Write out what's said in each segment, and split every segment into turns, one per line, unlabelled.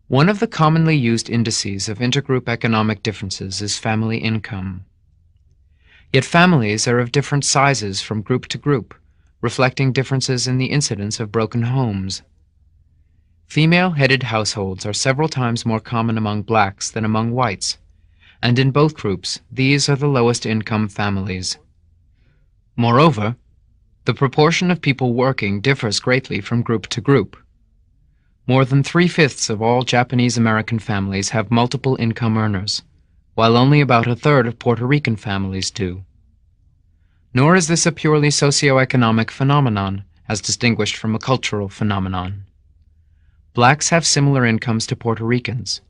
One of the commonly used indices of intergroup economic differences is family income. Yet families are of different sizes from group to group, reflecting differences in the incidence of broken homes. Female-headed households are several times more common among blacks than among whites, and in both groups, these are the lowest income families. Moreover, the proportion of people working differs greatly from group to group. More than 3/5 of all Japanese American families have multiple income earners, while only about 1/3 of Puerto Rican families do. Nor is this a purely socioeconomic phenomenon, as distinguished from a cultural phenomenon. Blacks have similar incomes to Puerto Ricans,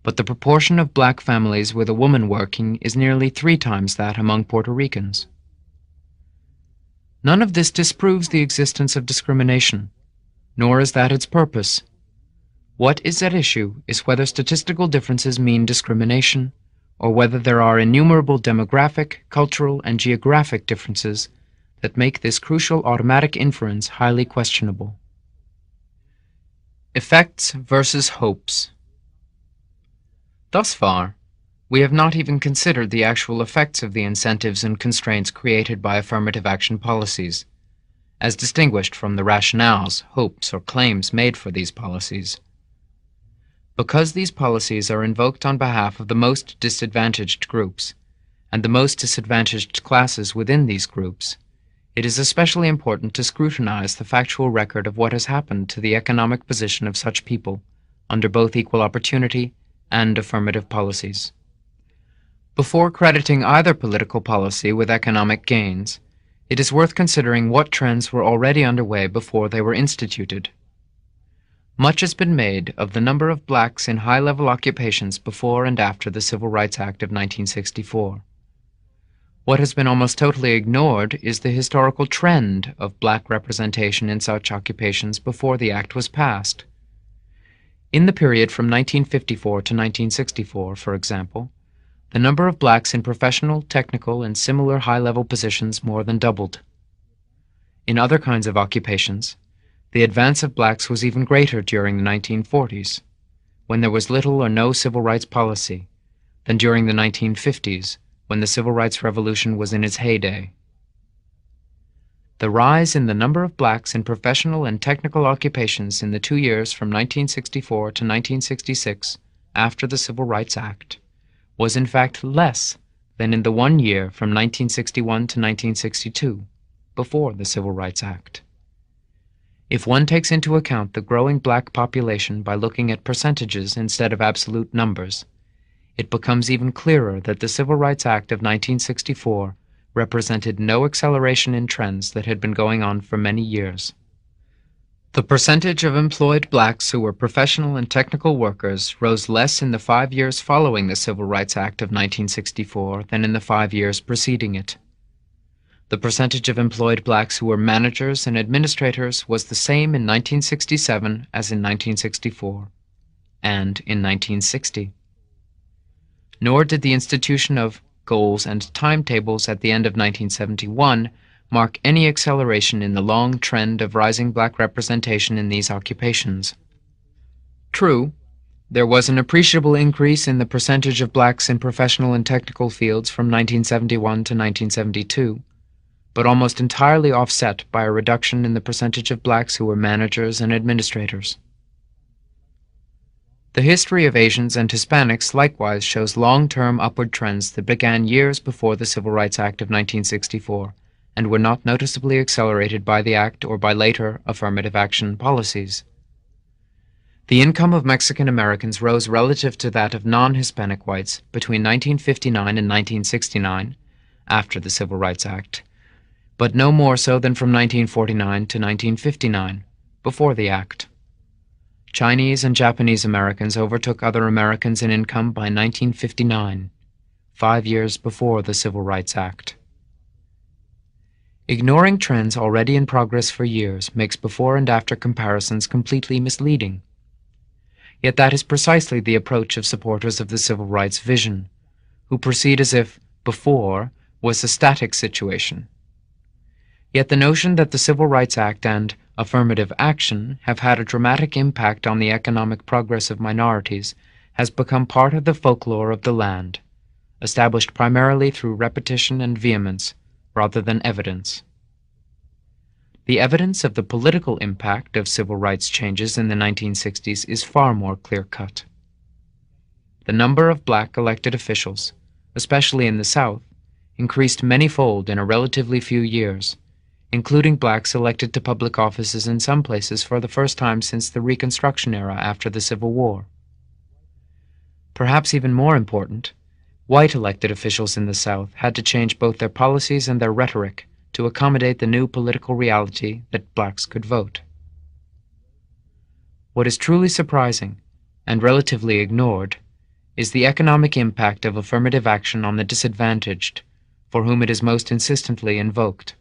but the proportion of black families with a woman working is nearly 3 times that among Puerto Ricans. None of this disproves the existence of discrimination, nor is that its purpose. What is at issue is whether statistical differences mean discrimination, or whether there are innumerable demographic, cultural, and geographic differences that make this crucial automatic inference highly questionable. Effects versus hopes. Thus far, we have not even considered the actual effects of the incentives and constraints created by affirmative action policies, as distinguished from the rationales, hopes, or claims made for these policies. Because these policies are invoked on behalf of the most disadvantaged groups, and the most disadvantaged classes within these groups, it is especially important to scrutinize the factual record of what has happened to the economic position of such people under both equal opportunity and affirmative policies. Before crediting either political policy with economic gains, it is worth considering what trends were already underway before they were instituted. Much has been made of the number of blacks in high-level occupations before and after the Civil Rights Act of 1964. What has been almost totally ignored is the historical trend of black representation in such occupations before the Act was passed. In the period from 1954 to 1964, for example, the number of blacks in professional, technical, and similar high-level positions more than doubled. In other kinds of occupations, the advance of blacks was even greater during the 1940s, when there was little or no civil rights policy, than during the 1950s, when the civil rights revolution was in its heyday. The rise in the number of blacks in professional and technical occupations in the 2 years from 1964 to 1966, after the Civil Rights Act, was in fact less than in the 1 year from 1961 to 1962, before the Civil Rights Act. If one takes into account the growing black population by looking at percentages instead of absolute numbers, it becomes even clearer that the Civil Rights Act of 1964 represented no acceleration in trends that had been going on for many years. The percentage of employed blacks who were professional and technical workers rose less in the 5 years following the Civil Rights Act of 1964 than in the 5 years preceding it. The percentage of employed blacks who were managers and administrators was the same in 1967 as in 1964, and in 1960. Nor did the institution of goals and timetables at the end of 1971 mark any acceleration in the long trend of rising black representation in these occupations. True, there was an appreciable increase in the percentage of blacks in professional and technical fields from 1971 to 1972, but almost entirely offset by a reduction in the percentage of blacks who were managers and administrators. The history of Asians and Hispanics likewise shows long-term upward trends that began years before the Civil Rights Act of 1964 and were not noticeably accelerated by the Act or by later affirmative action policies. The income of Mexican Americans rose relative to that of non-Hispanic whites between 1959 and 1969, after the Civil Rights Act, but no more so than from 1949 to 1959, before the Act. Chinese and Japanese Americans overtook other Americans in income by 1959, 5 years before the Civil Rights Act. Ignoring trends already in progress for years makes before and after comparisons completely misleading. Yet that is precisely the approach of supporters of the civil rights vision, who proceed as if before was a static situation. Yet the notion that the Civil Rights Act and affirmative action have had a dramatic impact on the economic progress of minorities has become part of the folklore of the land, established primarily through repetition and vehemence rather than evidence. The evidence of the political impact of civil rights changes in the 1960s is far more clear-cut. The number of black elected officials, especially in the South, increased many-fold in a relatively few years, including blacks elected to public offices in some places for the first time since the Reconstruction era after the Civil War. Perhaps even more important, white elected officials in the South had to change both their policies and their rhetoric to accommodate the new political reality that blacks could vote. What is truly surprising, and relatively ignored, is the economic impact of affirmative action on the disadvantaged, for whom it is most insistently invoked.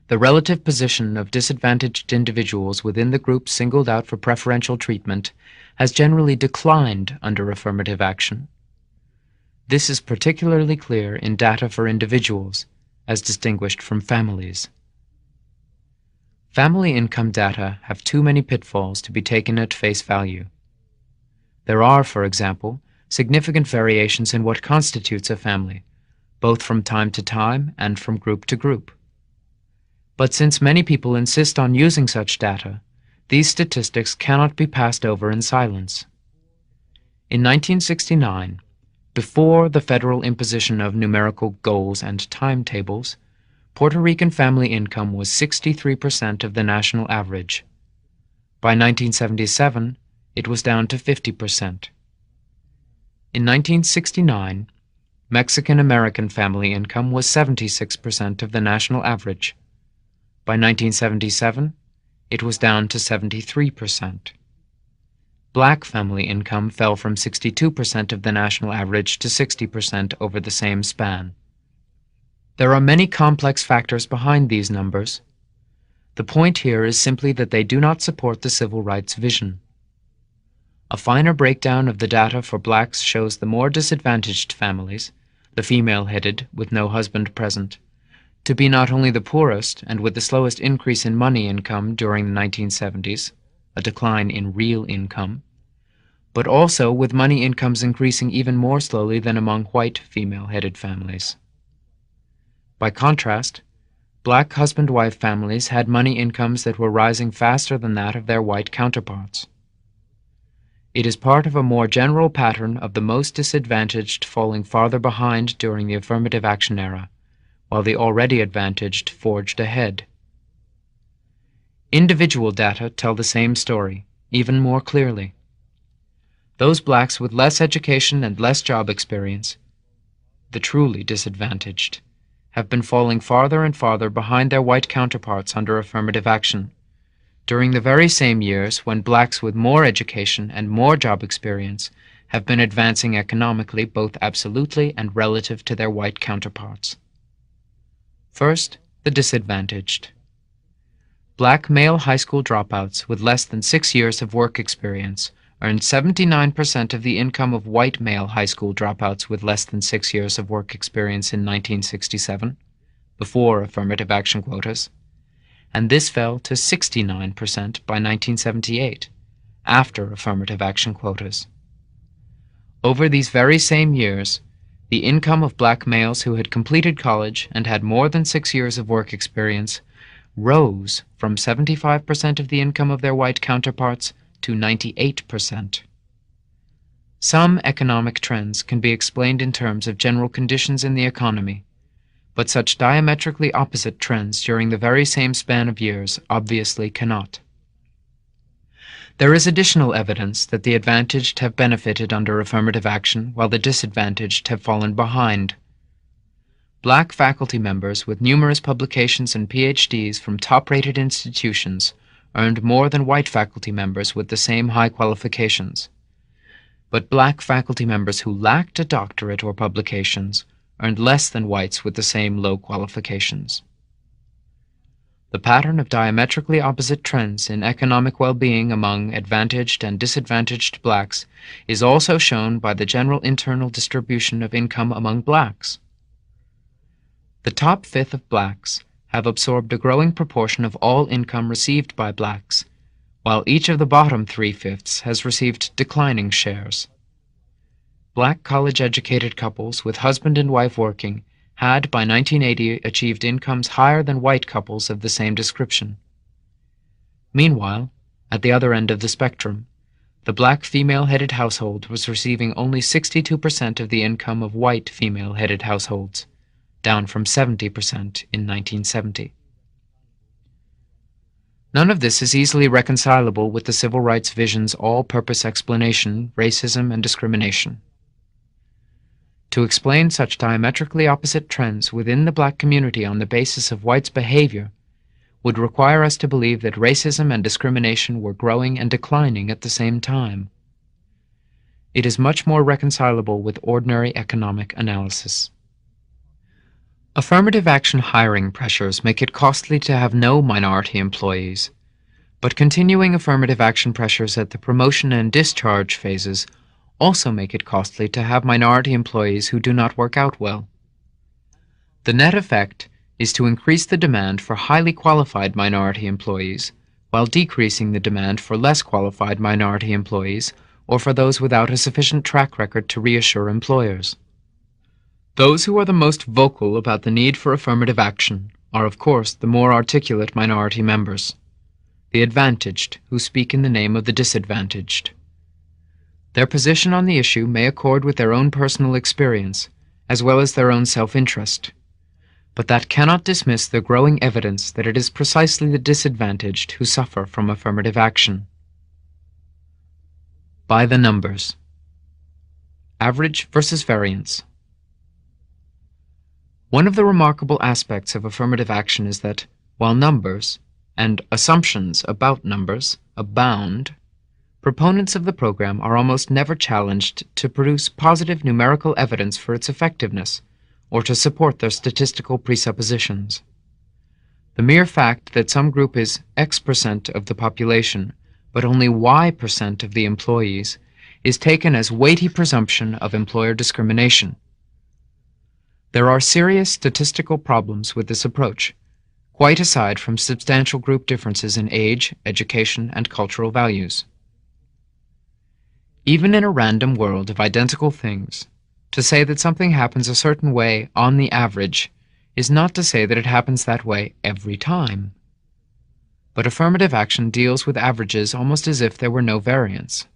The relative position of disadvantaged individuals within the groups singled out for preferential treatment has generally declined under affirmative action. This is particularly clear in data for individuals, as distinguished from families. Family income data have too many pitfalls to be taken at face value. There are, for example, significant variations in what constitutes a family, both from time to time and from group to group. But since many people insist on using such data, these statistics cannot be passed over in silence. In 1969, before the federal imposition of numerical goals and timetables, Puerto Rican family income was 63% of the national average. By 1977, it was down to 50%. In 1969, Mexican-American family income was 76% of the national average. By 1977, it was down to 73%. Black family income fell from 62% of the national average to 60% over the same span. There are many complex factors behind these numbers. The point here is simply that they do not support the civil rights vision. A finer breakdown of the data for blacks shows the more disadvantaged families, the female-headed with no husband present, to be not only the poorest and with the slowest increase in money income during the 1970s, a decline in real income, but also with money incomes increasing even more slowly than among white female-headed families. By contrast, black husband-wife families had money incomes that were rising faster than that of their white counterparts. It is part of a more general pattern of the most disadvantaged falling farther behind during the affirmative action era, while the already advantaged forged ahead. Individual data tell the same story, even more clearly. Those blacks with less education and less job experience, the truly disadvantaged, have been falling farther and farther behind their white counterparts under affirmative action, during the very same years when blacks with more education and more job experience have been advancing economically both absolutely and relative to their white counterparts. First, the disadvantaged. Black male high school dropouts with less than 6 years of work experience earned 79% of the income of white male high school dropouts with less than 6 years of work experience in 1967, before affirmative action quotas, and this fell to 69% by 1978, after affirmative action quotas. Over these very same years, the income of black males who had completed college and had more than 6 years of work experience rose from 75% of the income of their white counterparts to 98%. Some economic trends can be explained in terms of general conditions in the economy, but such diametrically opposite trends during the very same span of years obviously cannot. There is additional evidence that the advantaged have benefited under affirmative action while the disadvantaged have fallen behind. Black faculty members with numerous publications and PhDs from top-rated institutions earned more than white faculty members with the same high qualifications. But black faculty members who lacked a doctorate or publications earned less than whites with the same low qualifications. The pattern of diametrically opposite trends in economic well-being among advantaged and disadvantaged blacks is also shown by the general internal distribution of income among blacks. The top fifth of blacks have absorbed a growing proportion of all income received by blacks, while each of the bottom 3/5 has received declining shares. Black college-educated couples with husband and wife working had by 1980 achieved incomes higher than white couples of the same description. Meanwhile, at the other end of the spectrum, the black female-headed household was receiving only 62% of the income of white female-headed households, down from 70% in 1970. None of this is easily reconcilable with the civil rights vision's all-purpose explanation, racism and discrimination. To explain such diametrically opposite trends within the black community on the basis of whites' behavior would require us to believe that racism and discrimination were growing and declining at the same time. It is much more reconcilable with ordinary economic analysis. Affirmative action hiring pressures make it costly to have no minority employees, but continuing affirmative action pressures at the promotion and discharge phases also make it costly to have minority employees who do not work out well. The net effect is to increase the demand for highly qualified minority employees while decreasing the demand for less qualified minority employees or for those without a sufficient track record to reassure employers. Those who are the most vocal about the need for affirmative action are, of course, the more articulate minority members, the advantaged who speak in the name of the disadvantaged. Their position on the issue may accord with their own personal experience, as well as their own self-interest, but that cannot dismiss the growing evidence that it is precisely the disadvantaged who suffer from affirmative action. By the numbers. Average versus variance. One of the remarkable aspects of affirmative action is that, while numbers, and assumptions about numbers, abound, proponents of the program are almost never challenged to produce positive numerical evidence for its effectiveness or to support their statistical presuppositions. The mere fact that some group is X% of the population, but only Y% of the employees, is taken as weighty presumption of employer discrimination. There are serious statistical problems with this approach, quite aside from substantial group differences in age, education, and cultural values. Even in a random world of identical things, to say that something happens a certain way on the average is not to say that it happens that way every time. But affirmative action deals with averages almost as if there were no variance.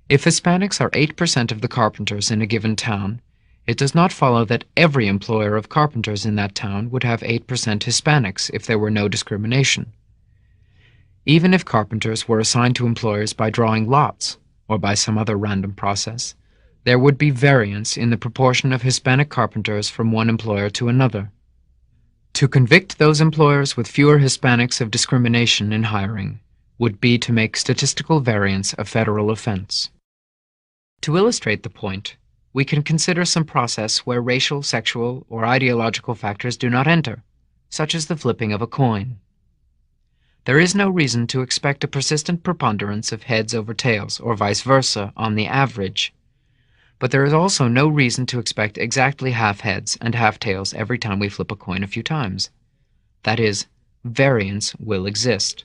If Hispanics are 8% of the carpenters in a given town, it does not follow that every employer of carpenters in that town would have 8% Hispanics if there were no discrimination. Even if carpenters were assigned to employers by drawing lots, or by some other random process, there would be variance in the proportion of Hispanic carpenters from one employer to another. To convict those employers with fewer Hispanics of discrimination in hiring would be to make statistical variance a federal offense. To illustrate the point, we can consider some process where racial, sexual, or ideological factors do not enter, such as the flipping of a coin. There is no reason to expect a persistent preponderance of heads over tails, or vice versa, on the average. But there is also no reason to expect exactly half heads and half tails every time we flip a coin a few times. That is, variance will exist.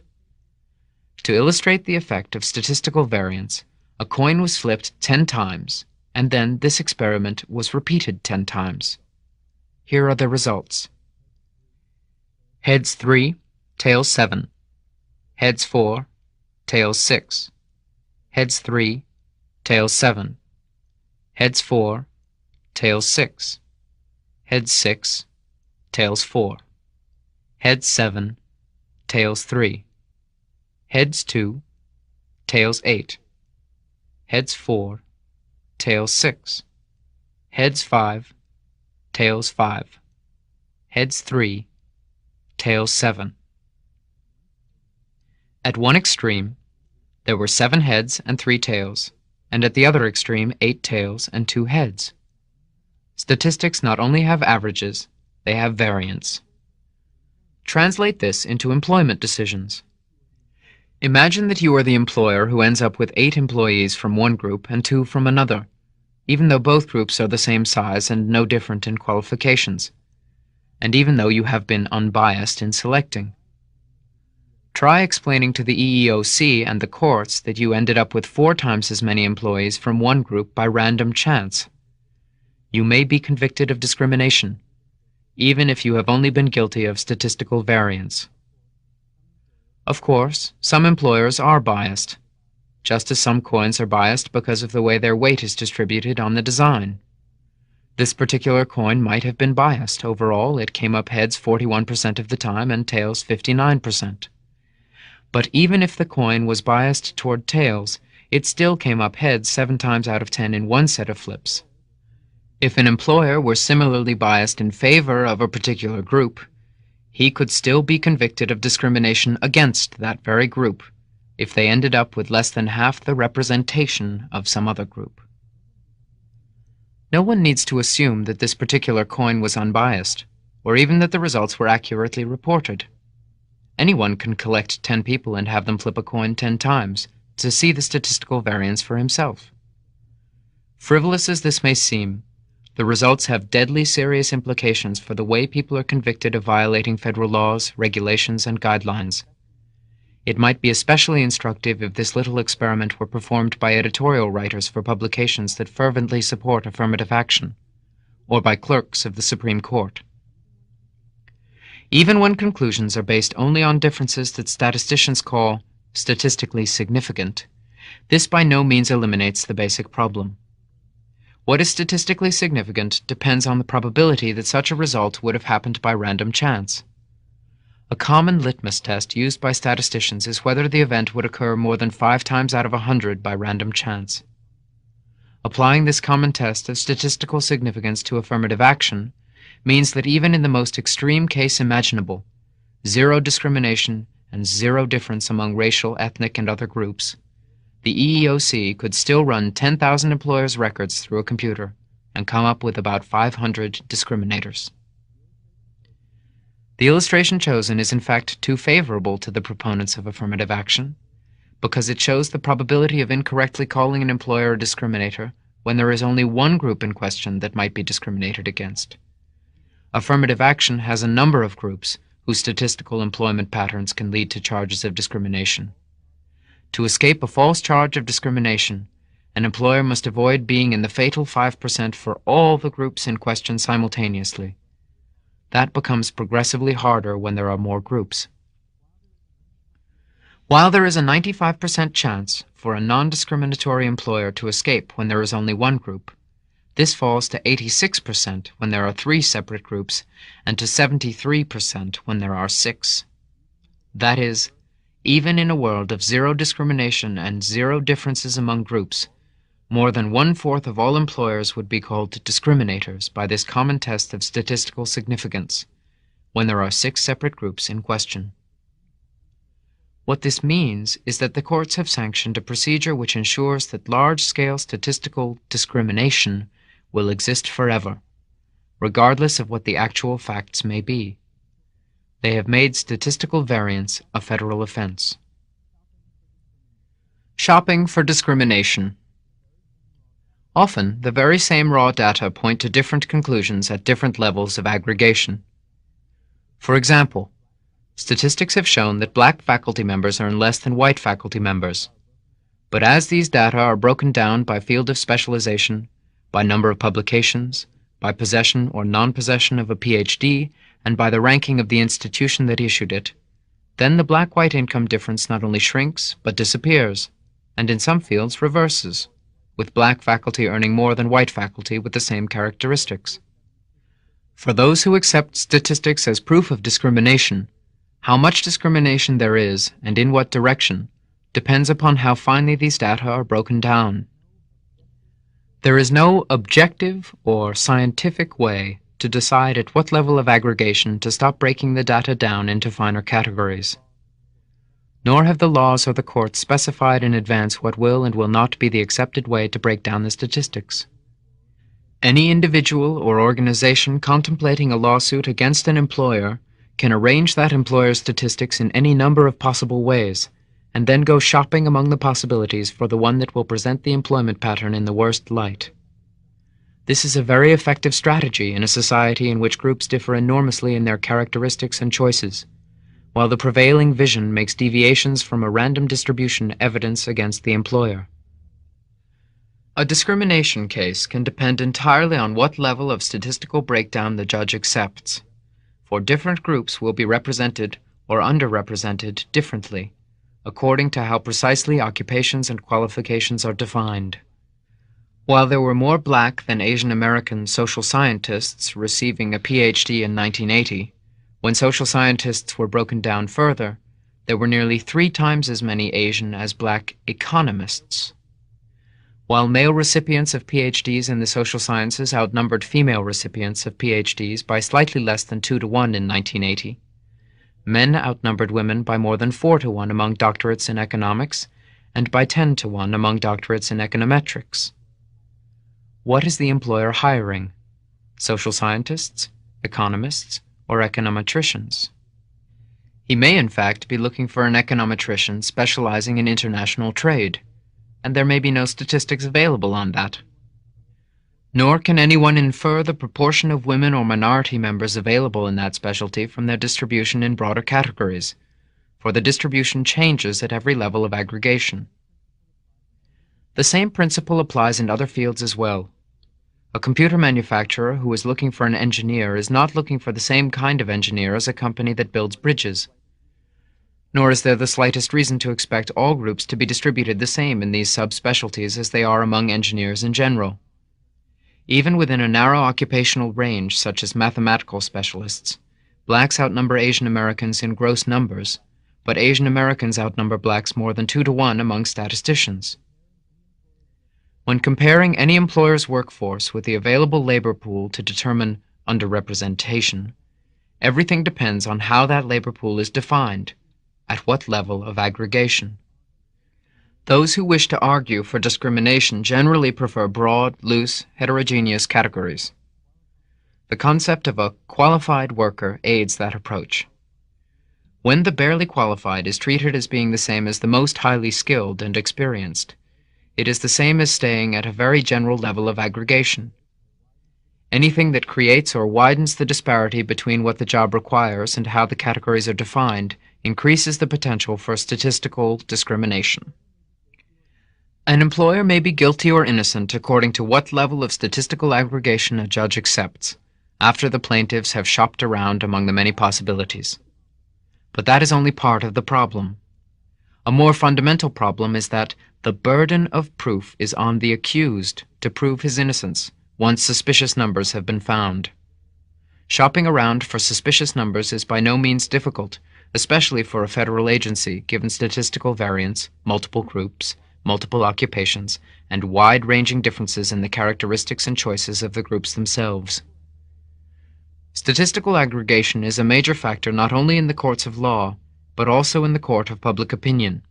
To illustrate the effect of statistical variance, a coin was flipped 10 times, and then this experiment was repeated 10 times. Here are the results. Heads 3, tails 7. Heads 4, tails 6. Heads 3, tails 7. Heads 4, tails 6. Heads 6, tails 4. Heads 7, tails 3. Heads 2, tails 8. Heads 4, tails 6. Heads 5, tails 5. Heads 3, tails 7. At one extreme, there were 7 heads and 3 tails, and at the other extreme 8 tails and 2 heads. Statistics not only have averages, they have variance. Translate this into employment decisions. Imagine that you are the employer who ends up with 8 employees from one group and 2 from another, even though both groups are the same size and no different in qualifications. and even though you have been unbiased in selecting. Try explaining to the EEOC and the courts that you ended up with 4 times as many employees from one group by random chance. You may be convicted of discrimination, even if you have only been guilty of statistical variance. Of course, some employers are biased, just as some coins are biased because of the way their weight is distributed on the design. This particular coin might have been biased. Overall, it came up heads 41% of the time and tails 59%. But even if the coin was biased toward tails, it still came up heads 7 times out of 10 in one set of flips. If an employer were similarly biased in favor of a particular group, he could still be convicted of discrimination against that very group if they ended up with less than half the representation of some other group. No one needs to assume that this particular coin was unbiased, or even that the results were accurately reported. Anyone can collect 10 people and have them flip a coin 10 times to see the statistical variance for himself. Frivolous as this may seem, the results have deadly serious implications for the way people are convicted of violating federal laws, regulations, and guidelines. It might be especially instructive if this little experiment were performed by editorial writers for publications that fervently support affirmative action, or by clerks of the Supreme Court. Even when conclusions are based only on differences that statisticians call statistically significant, this by no means eliminates the basic problem. What is statistically significant depends on the probability that such a result would have happened by random chance. A common litmus test used by statisticians is whether the event would occur more than 5 times out of 100 by random chance. Applying this common test of statistical significance to affirmative action means that even in the most extreme case imaginable, 0 discrimination and 0 difference among racial, ethnic, and other groups, the EEOC could still run 10,000 employers' records through a computer and come up with about 500 discriminators. The illustration chosen is in fact too favorable to the proponents of affirmative action, because it shows the probability of incorrectly calling an employer a discriminator when there is only one group in question that might be discriminated against. Affirmative action has a number of groups whose statistical employment patterns can lead to charges of discrimination. To escape a false charge of discrimination, an employer must avoid being in the fatal 5% for all the groups in question simultaneously. That becomes progressively harder when there are more groups. While there is a 95% chance for a non-discriminatory employer to escape when there is only one group, this falls to 86% when there are 3 separate groups and to 73% when there are 6. That is, even in a world of 0 discrimination and 0 differences among groups, more than 1/4 of all employers would be called discriminators by this common test of statistical significance when there are 6 separate groups in question. What this means is that the courts have sanctioned a procedure which ensures that large-scale statistical discrimination will exist forever, regardless of what the actual facts may be. They have made statistical variance a federal offense. Shopping for discrimination. Often, the very same raw data point to different conclusions at different levels of aggregation. For example, statistics have shown that black faculty members earn less than white faculty members. But as these data are broken down by field of specialization, by number of publications, by possession or non-possession of a PhD, and by the ranking of the institution that issued it, then the black-white income difference not only shrinks, but disappears, and in some fields reverses, with black faculty earning more than white faculty with the same characteristics. For those who accept statistics as proof of discrimination, how much discrimination there is, and in what direction, depends upon how finely these data are broken down. There is no objective or scientific way to decide at what level of aggregation to stop breaking the data down into finer categories. Nor have the laws or the courts specified in advance what will and will not be the accepted way to break down the statistics. Any individual or organization contemplating a lawsuit against an employer can arrange that employer's statistics in any number of possible ways, and then go shopping among the possibilities for the one that will present the employment pattern in the worst light. This is a very effective strategy in a society in which groups differ enormously in their characteristics and choices, while the prevailing vision makes deviations from a random distribution evidence against the employer. A discrimination case can depend entirely on what level of statistical breakdown the judge accepts, for different groups will be represented or underrepresented differently, according to how precisely occupations and qualifications are defined. While there were more Black than Asian American social scientists receiving a PhD in 1980, when social scientists were broken down further, there were nearly 3 times as many Asian as Black economists. While male recipients of PhDs in the social sciences outnumbered female recipients of PhDs by slightly less than 2 to 1 in 1980, men outnumbered women by more than 4 to 1 among doctorates in economics and by 10 to 1 among doctorates in econometrics. What is the employer hiring? Social scientists, economists, or econometricians? He may in fact be looking for an econometrician specializing in international trade, and there may be no statistics available on that. Nor can anyone infer the proportion of women or minority members available in that specialty from their distribution in broader categories, for the distribution changes at every level of aggregation. The same principle applies in other fields as well. A computer manufacturer who is looking for an engineer is not looking for the same kind of engineer as a company that builds bridges. Nor is there the slightest reason to expect all groups to be distributed the same in these subspecialties as they are among engineers in general. Even within a narrow occupational range, such as mathematical specialists, Blacks outnumber Asian Americans in gross numbers, but Asian Americans outnumber Blacks more than 2 to 1 among statisticians. When comparing any employer's workforce with the available labor pool to determine underrepresentation, everything depends on how that labor pool is defined, at what level of aggregation. Those who wish to argue for discrimination generally prefer broad, loose, heterogeneous categories. The concept of a qualified worker aids that approach. When the barely qualified is treated as being the same as the most highly skilled and experienced, it is the same as staying at a very general level of aggregation. Anything that creates or widens the disparity between what the job requires and how the categories are defined increases the potential for statistical discrimination. An employer may be guilty or innocent according to what level of statistical aggregation a judge accepts, after the plaintiffs have shopped around among the many possibilities. But that is only part of the problem. A more fundamental problem is that the burden of proof is on the accused to prove his innocence once suspicious numbers have been found. Shopping around for suspicious numbers is by no means difficult, especially for a federal agency given statistical variance, multiple groups, multiple occupations, and wide-ranging differences in the characteristics and choices of the groups themselves. Statistical aggregation is a major factor not only in the courts of law, but also in the court of public opinion.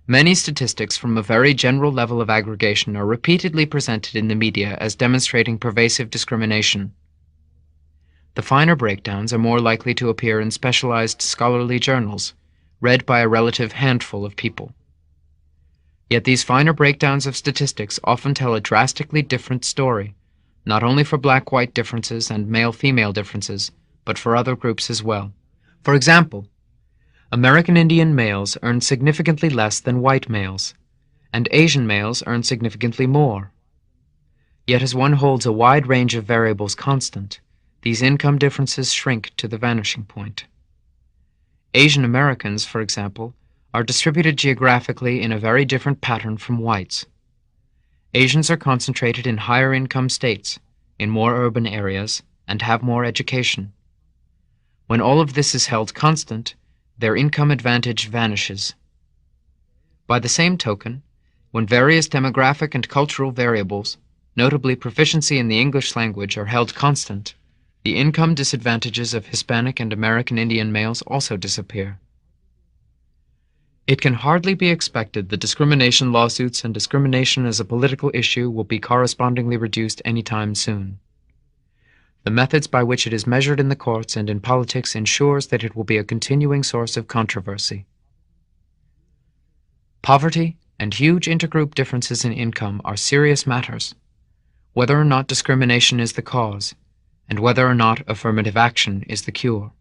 Many statistics from a very general level of aggregation are repeatedly presented in the media as demonstrating pervasive discrimination. The finer breakdowns are more likely to appear in specialized scholarly journals, read by a relative handful of people. Yet these finer breakdowns of statistics often tell a drastically different story, not only for black-white differences and male-female differences, but for other groups as well. For example, American Indian males earn significantly less than white males, and Asian males earn significantly more. Yet as one holds a wide range of variables constant, these income differences shrink to the vanishing point. Asian Americans, for example, are distributed geographically in a very different pattern from whites. Asians are concentrated in higher income states, in more urban areas, and have more education. When all of this is held constant, their income advantage vanishes. By the same token, when various demographic and cultural variables, notably proficiency in the English language, are held constant, the income disadvantages of Hispanic and American Indian males also disappear. It can hardly be expected that discrimination lawsuits and discrimination as a political issue will be correspondingly reduced anytime soon. The methods by which it is measured in the courts and in politics ensures that it will be a continuing source of controversy. Poverty and huge intergroup differences in income are serious matters. whether or not discrimination is the cause, and whether or not affirmative action is the cure.